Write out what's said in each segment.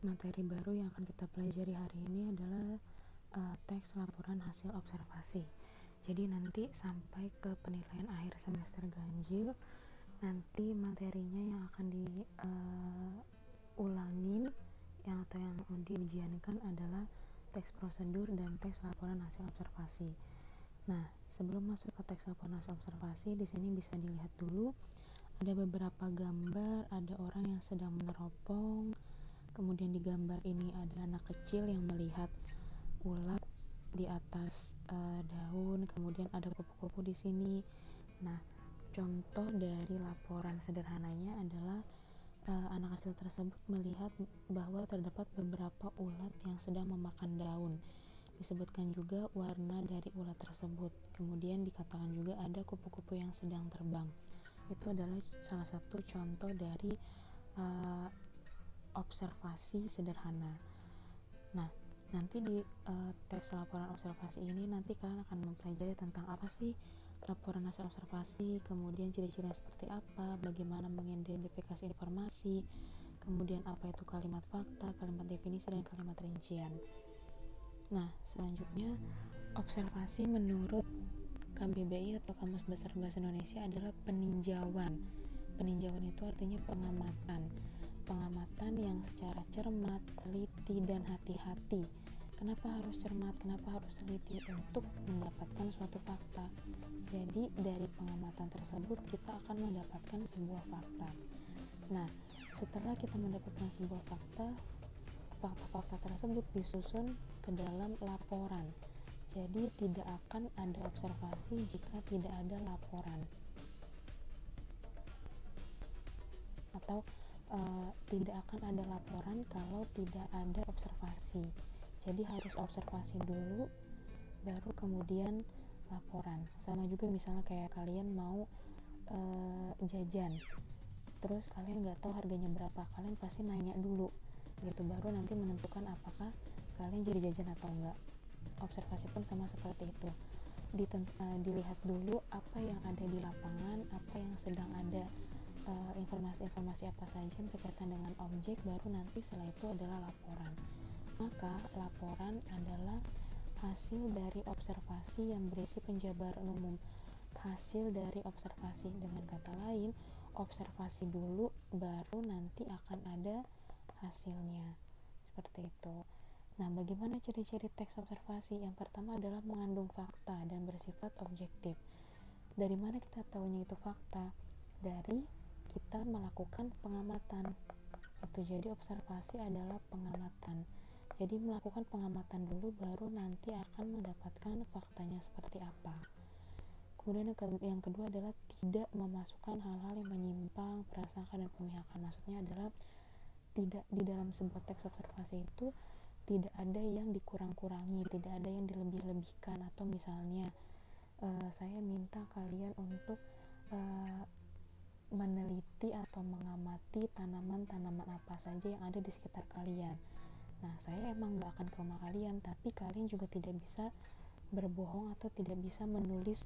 Materi baru yang akan kita pelajari hari ini adalah teks laporan hasil observasi. Jadi nanti sampai ke penilaian akhir semester ganjil, nanti materinya yang akan diulangin atau yang diujiankan adalah teks prosedur dan teks laporan hasil observasi. Nah, sebelum masuk ke teks laporan hasil observasi, di sini bisa dilihat dulu ada beberapa gambar, ada orang yang sedang meneropong. Kemudian di gambar ini ada anak kecil yang melihat ulat di atas daun, kemudian ada kupu-kupu di sini. Nah, contoh dari laporan sederhananya adalah anak kecil tersebut melihat bahwa terdapat beberapa ulat yang sedang memakan daun. Disebutkan juga warna dari ulat tersebut. Kemudian dikatakan juga ada kupu-kupu yang sedang terbang. Itu adalah salah satu contoh dari observasi sederhana. Nah, nanti di teks laporan observasi ini nanti kalian akan mempelajari tentang apa sih laporan hasil observasi, kemudian ciri-cirinya seperti apa, bagaimana mengidentifikasi informasi, kemudian apa itu kalimat fakta, kalimat definisi, dan kalimat rincian. Nah, selanjutnya observasi menurut KBBI atau Kamus Besar Bahasa Indonesia adalah peninjauan. Peninjauan itu artinya pengamatan yang secara cermat, teliti, dan hati-hati. Kenapa harus cermat, kenapa harus teliti? Untuk mendapatkan suatu fakta. Jadi dari pengamatan tersebut kita akan mendapatkan sebuah fakta. Nah, setelah kita mendapatkan sebuah fakta, fakta-fakta tersebut disusun ke dalam laporan. Jadi tidak akan ada observasi jika tidak ada laporan. Atau tidak akan ada laporan kalau tidak ada observasi. Jadi harus observasi dulu baru kemudian laporan. Sama juga misalnya kayak kalian mau jajan, terus kalian nggak tahu harganya berapa, kalian pasti nanya dulu gitu, baru nanti menentukan apakah kalian jadi jajan atau enggak. Observasi pun sama seperti itu. Dilihat dulu apa yang ada di lapangan, apa yang sedang ada, informasi-informasi apa saja yang berkaitan dengan objek, baru nanti setelah itu adalah laporan. Maka laporan adalah hasil dari observasi yang berisi penjabaran umum. Hasil dari observasi, dengan kata lain, observasi dulu baru nanti akan ada hasilnya. Seperti itu. Nah, bagaimana ciri-ciri teks observasi? Yang pertama adalah mengandung fakta dan bersifat objektif. Dari mana kita tahunya itu fakta? Dari kita melakukan pengamatan. Itu jadi observasi adalah pengamatan. Jadi melakukan pengamatan dulu baru nanti akan mendapatkan faktanya seperti apa. Kemudian yang kedua adalah tidak memasukkan hal-hal yang menyimpang, prasangka, dan pemihakan. Maksudnya adalah tidak di dalam sebuah teks observasi itu tidak ada yang dikurang-kurangi, tidak ada yang dilebih-lebihkan. Atau misalnya saya minta kalian untuk meneliti atau mengamati tanaman-tanaman apa saja yang ada di sekitar kalian. Nah, saya emang gak akan ke rumah kalian, tapi kalian juga tidak bisa berbohong atau tidak bisa menulis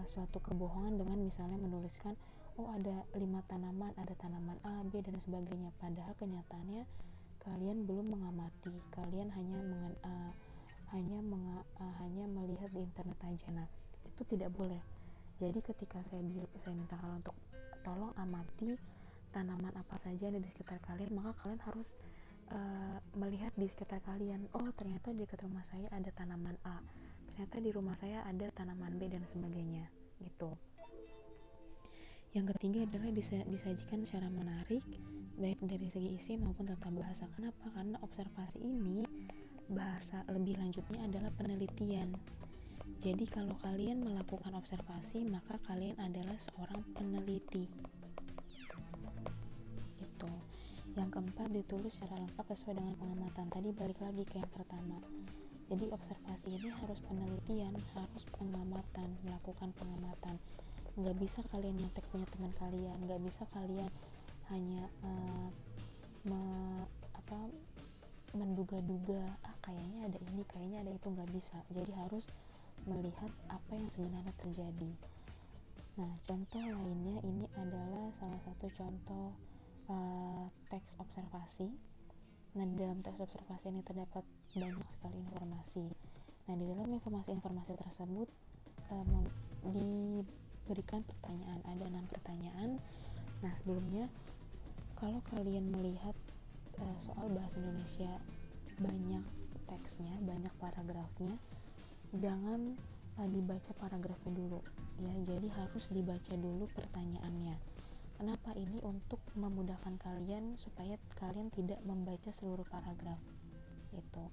suatu kebohongan dengan misalnya menuliskan ada 5 tanaman, ada tanaman A, B, dan sebagainya, padahal kenyataannya kalian belum mengamati, kalian hanya melihat di internet aja. Nah, itu tidak boleh. Jadi ketika saya minta kalian untuk tolong amati tanaman apa saja ada di sekitar kalian, maka kalian harus melihat di sekitar kalian. Ternyata di dekat rumah saya ada tanaman A, ternyata di rumah saya ada tanaman B, dan sebagainya gitu. Yang ketiga adalah disajikan secara menarik, baik dari segi isi maupun tata bahasa. Kenapa? Karena observasi ini bahasa lebih lanjutnya adalah penelitian. Jadi kalau kalian melakukan observasi, maka kalian adalah seorang peneliti. Gitu. Yang keempat, ditulis secara lengkap sesuai dengan pengamatan. Tadi balik lagi ke yang pertama. Jadi observasi ini harus penelitian, harus pengamatan, melakukan pengamatan. Nggak bisa kalian nyontek punya teman kalian, nggak bisa kalian hanya menduga-duga, kayaknya ada ini, kayaknya ada itu, nggak bisa. Jadi harus melihat apa yang sebenarnya terjadi. Nah, contoh lainnya ini adalah salah satu contoh teks observasi. Nah, di dalam teks observasi ini terdapat banyak sekali informasi. Nah, di dalam informasi-informasi tersebut diberikan pertanyaan, ada 6 pertanyaan. Nah, sebelumnya kalau kalian melihat soal bahasa Indonesia banyak teksnya, banyak paragrafnya, jangan dibaca paragrafnya dulu ya, jadi harus dibaca dulu pertanyaannya. Kenapa? Ini untuk memudahkan kalian supaya kalian tidak membaca seluruh paragraf gitu.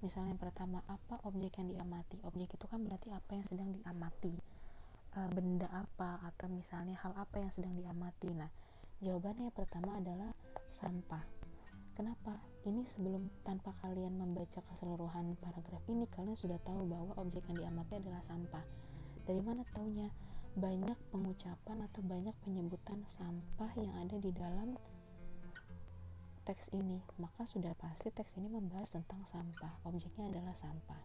Misalnya yang pertama, apa objek yang diamati? Objek itu kan berarti apa yang sedang diamati, benda apa, atau misalnya hal apa yang sedang diamati. Nah, jawabannya yang pertama adalah sampah. Kenapa? Ini sebelum, tanpa kalian membaca keseluruhan paragraf ini, kalian sudah tahu bahwa objek yang diamati adalah sampah. Dari mana taunya? Banyak pengucapan atau banyak penyebutan sampah yang ada di dalam teks ini, maka sudah pasti teks ini membahas tentang sampah. Objeknya adalah sampah.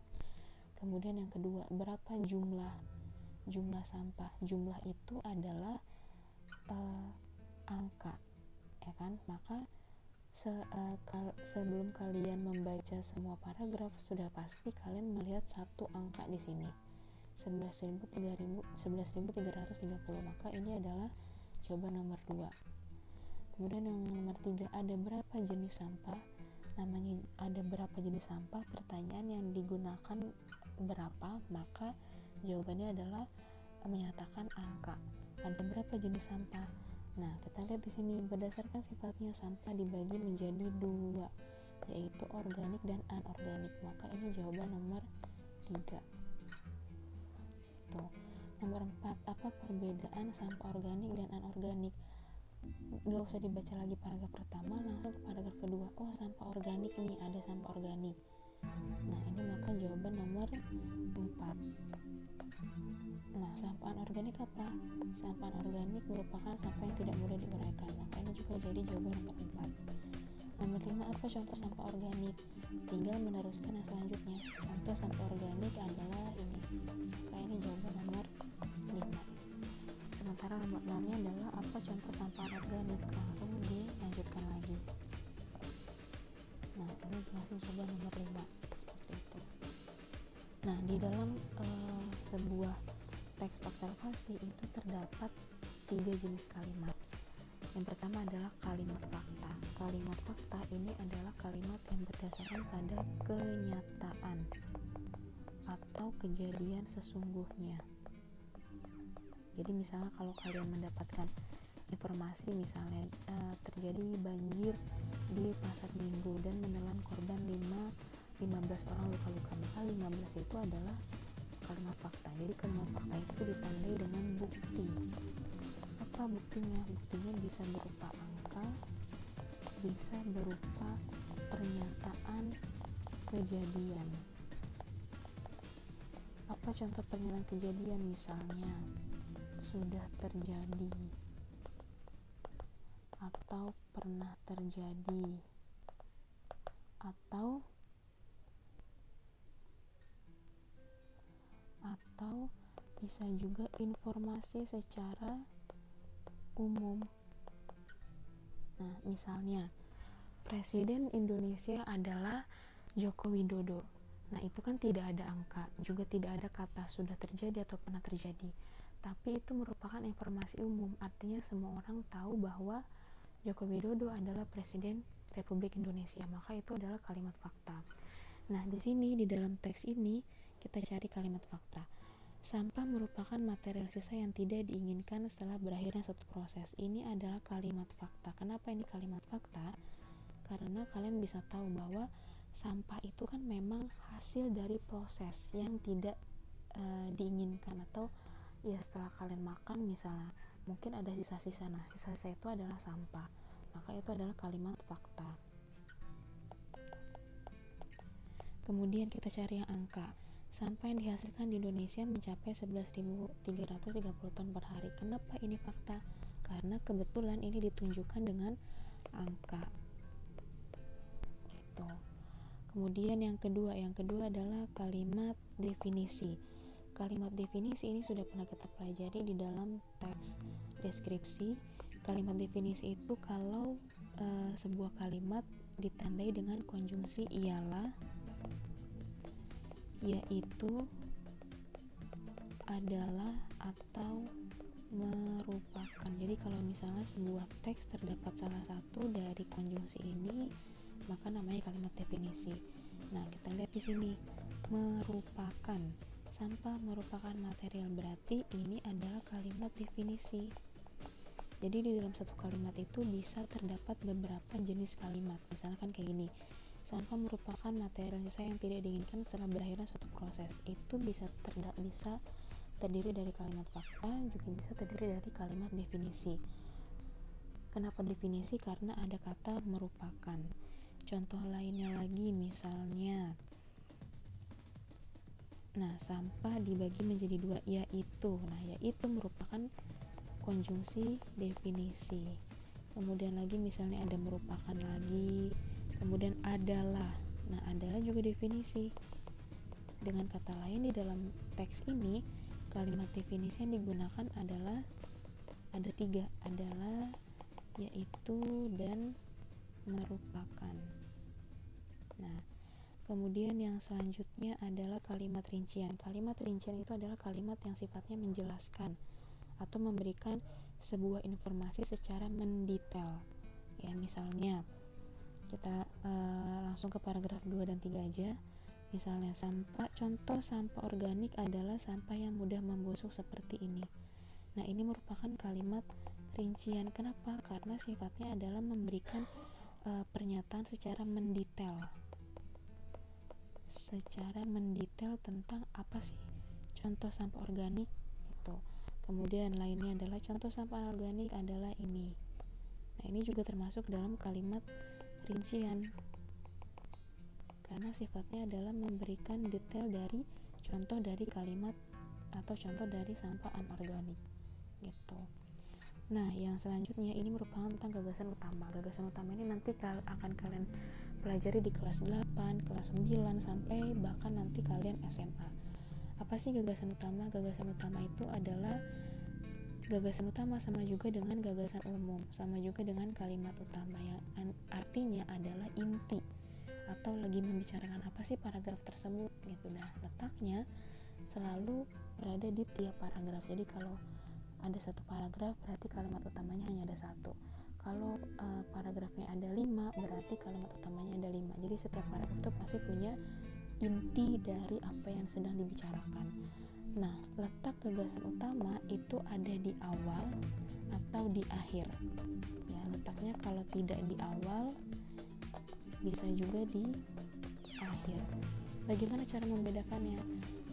Kemudian yang kedua, berapa jumlah sampah? Jumlah itu adalah angka, ya kan? Maka sebelum kalian membaca semua paragraf, sudah pasti kalian melihat satu angka di sini, 11.330, maka ini adalah jawaban nomor 2. Kemudian yang nomor 3, ada berapa jenis sampah? Namanya ada berapa jenis sampah, pertanyaan yang digunakan berapa, maka jawabannya adalah menyatakan angka. Ada berapa jenis sampah? Nah, kita lihat di sini, berdasarkan sifatnya sampah dibagi menjadi 2, yaitu organik dan anorganik. Maka ini jawaban nomor 3. Tuh. Nomor 4, apa perbedaan sampah organik dan anorganik? Gak usah dibaca lagi paragraf pertama, langsung ke paragraf kedua. Oh, sampah organik nih, ada sampah organik. Nah, ini maka jawaban nomor 4. Nah, sampah anorganik apa? Sampah anorganik merupakan sampah yang tidak mudah diuraikan, maka ini juga jadi jawaban nomor 4. Nomor 5, apa contoh sampah organik? Tinggal meneruskan yang selanjutnya. Contoh sampah organik adalah ini, maka ini jawaban nomor 5. Sementara nomor 6 nya adalah apa contoh sampah anorganik, langsung dilanjutkan lagi. Nah, ini jelasin coba nomor 5 seperti itu. Nah, di dalam sebuah teks observasi itu terdapat 3 jenis kalimat. Yang pertama adalah kalimat fakta. Kalimat fakta ini adalah kalimat yang berdasarkan pada kenyataan atau kejadian sesungguhnya. Jadi misalnya kalau kalian mendapatkan informasi, misalnya terjadi banjir di Pasar Minggu dan menelan korban 15 orang luka-luka, maka 15 itu adalah kalimat fakta. Jadi kalimat fakta itu ditandai dengan bukti. Apa buktinya? Buktinya bisa berupa angka, bisa berupa pernyataan kejadian. Apa contoh pernyataan kejadian? Misalnya, sudah terjadi, atau pernah terjadi, atau bisa juga informasi secara umum. Nah, misalnya Presiden Indonesia adalah Joko Widodo. Nah, itu kan tidak ada angka, juga tidak ada kata sudah terjadi atau pernah terjadi. Tapi itu merupakan informasi umum, artinya semua orang tahu bahwa Joko Widodo adalah Presiden Republik Indonesia, maka itu adalah kalimat fakta. Nah, di sini di dalam teks ini kita cari kalimat fakta. Sampah merupakan material sisa yang tidak diinginkan setelah berakhirnya suatu proses. Ini adalah kalimat fakta. Kenapa ini kalimat fakta? Karena kalian bisa tahu bahwa sampah itu kan memang hasil dari proses yang tidak diinginkan, atau ya setelah kalian makan misalnya mungkin ada sisa-sisa. Nah, sisa-sisa itu adalah sampah, maka itu adalah kalimat fakta. Kemudian kita cari yang angka. Sampah yang dihasilkan di Indonesia mencapai 11.330 ton per hari. Kenapa ini fakta? Karena kebetulan ini ditunjukkan dengan angka gitu. Kemudian yang kedua adalah kalimat definisi. Kalimat definisi ini sudah pernah kita pelajari di dalam teks deskripsi. Kalimat definisi itu kalau sebuah kalimat ditandai dengan konjungsi ialah, yaitu, adalah, atau merupakan. Jadi kalau misalnya sebuah teks terdapat salah satu dari konjungsi ini, maka namanya kalimat definisi. Nah, kita lihat di sini, merupakan. Sampah merupakan material, berarti ini adalah kalimat definisi. Jadi di dalam satu kalimat itu bisa terdapat beberapa jenis kalimat. Misalkan kayak gini, sampah merupakan material sisa yang tidak diinginkan setelah berakhirnya suatu proses. Itu bisa terdiri dari kalimat fakta, juga bisa terdiri dari kalimat definisi. Kenapa definisi? Karena ada kata merupakan. Contoh lainnya lagi, misalnya, sampah dibagi menjadi dua, yaitu. Yaitu merupakan konjungsi definisi. Kemudian lagi misalnya ada merupakan lagi, kemudian adalah. Adalah juga definisi. Dengan kata lain, di dalam teks ini kalimat definisi yang digunakan adalah ada 3, adalah, yaitu, dan merupakan. Kemudian yang selanjutnya adalah kalimat rincian. Kalimat rincian itu adalah kalimat yang sifatnya menjelaskan atau memberikan sebuah informasi secara mendetail. Ya, misalnya kita langsung ke paragraf 2 dan 3 aja. Misalnya contoh sampah organik adalah sampah yang mudah membusuk seperti ini. Ini merupakan kalimat rincian. Kenapa? Karena sifatnya adalah memberikan pernyataan secara mendetail tentang apa sih contoh sampah organik itu. Kemudian lainnya adalah contoh sampah organik adalah ini. Ini juga termasuk dalam kalimat rincian karena sifatnya adalah memberikan detail dari contoh dari kalimat atau contoh dari sampah anorganik gitu. Yang selanjutnya ini merupakan tentang gagasan utama. Gagasan utama ini nanti akan kalian pelajari di kelas 8, kelas 9, sampai bahkan nanti kalian SMA. Apa sih gagasan utama? Gagasan utama itu adalah gagasan utama sama juga dengan gagasan umum, sama juga dengan kalimat utama, yang artinya adalah inti atau lagi membicarakan apa sih paragraf tersebut gitu. Letaknya selalu berada di tiap paragraf. Jadi kalau ada satu paragraf berarti kalimat utamanya hanya ada satu. Kalau paragrafnya ada 5 berarti kalimat utamanya ada 5. Jadi setiap paragraf itu pasti punya inti dari apa yang sedang dibicarakan. Letak gagasan utama itu ada di awal atau di akhir. Letaknya kalau tidak di awal bisa juga di akhir. Bagaimana cara membedakannya?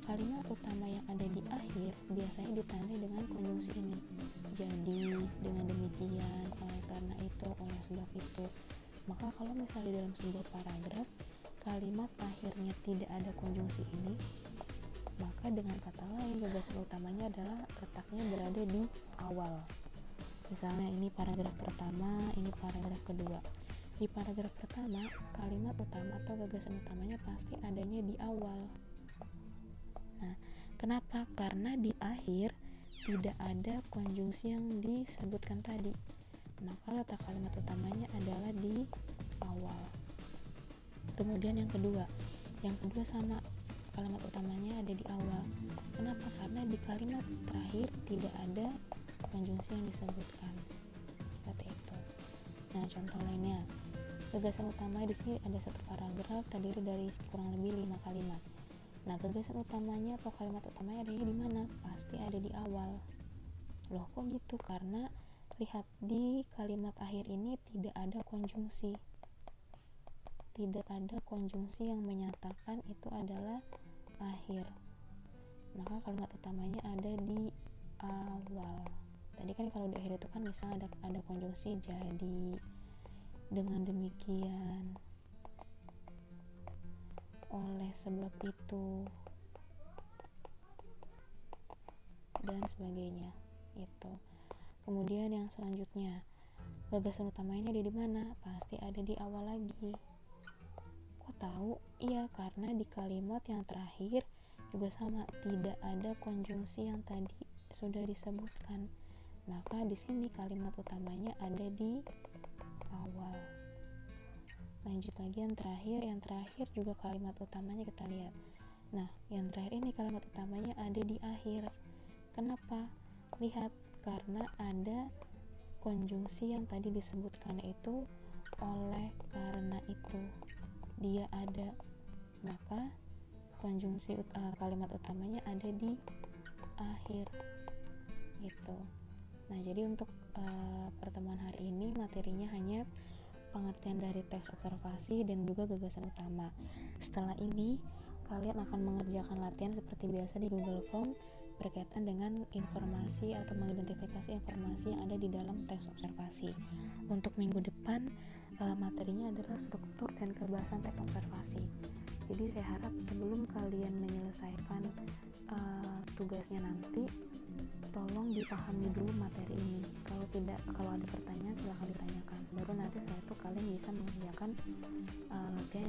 Kalimat utama yang ada di akhir biasanya ditandai dengan konjungsi ini. Jadi dengan demikian, oleh karena itu, oleh sebab itu. Maka kalau misalnya dalam sebuah paragraf kalimat akhirnya tidak ada konjungsi ini, maka dengan kata lain gagasan utamanya adalah letaknya berada di awal. Misalnya ini paragraf pertama, ini paragraf kedua. Di paragraf pertama, kalimat utama atau gagasan utamanya pasti adanya di awal. Kenapa? Karena di akhir tidak ada konjungsi yang disebutkan tadi. Maka letak kalimat utamanya adalah di awal. Kemudian yang kedua sama, kalimat utamanya ada di awal. Kenapa? Karena di kalimat terakhir tidak ada konjungsi yang disebutkan. Seperti itu. Contoh lainnya, gagasan utama di sini ada satu paragraf terdiri dari kurang lebih 5 kalimat. Gagasan utamanya atau kalimat utamanya adanya di mana? Pasti ada di awal. Loh, kok gitu? Karena lihat di kalimat akhir ini tidak ada konjungsi. Tidak ada konjungsi yang menyatakan itu adalah akhir. Maka kalimat utamanya ada di awal. Tadi kan kalau di akhir itu kan misalnya ada konjungsi jadi, dengan demikian, oleh sebab itu, dan sebagainya itu. Kemudian yang selanjutnya, gagasan utamanya ada di mana? Pasti ada di awal lagi. Kok tahu? Iya, karena di kalimat yang terakhir juga sama, tidak ada konjungsi yang tadi sudah disebutkan. maka di sini kalimat utamanya ada di awal. Lanjut lagi yang terakhir juga kalimat utamanya kita lihat. Nah, yang terakhir ini kalimat utamanya ada di akhir. Kenapa? Lihat, karena ada konjungsi yang tadi disebutkan itu oleh karena itu dia ada, maka konjungsi kalimat utamanya ada di akhir gitu. Nah, jadi untuk pertemuan hari ini materinya hanya pengertian dari teks observasi dan juga gagasan utama. Setelah ini kalian akan mengerjakan latihan seperti biasa di Google Form berkaitan dengan informasi atau mengidentifikasi informasi yang ada di dalam teks observasi. Untuk minggu depan materinya adalah struktur dan kebahasan teks observasi. Jadi saya harap sebelum kalian menyelesaikan tugasnya nanti, tolong dipahami dulu materi ini. Kalau ada pertanyaan silahkan ditanyakan. Baru nanti setelah itu kalian bisa mengerjakan latihan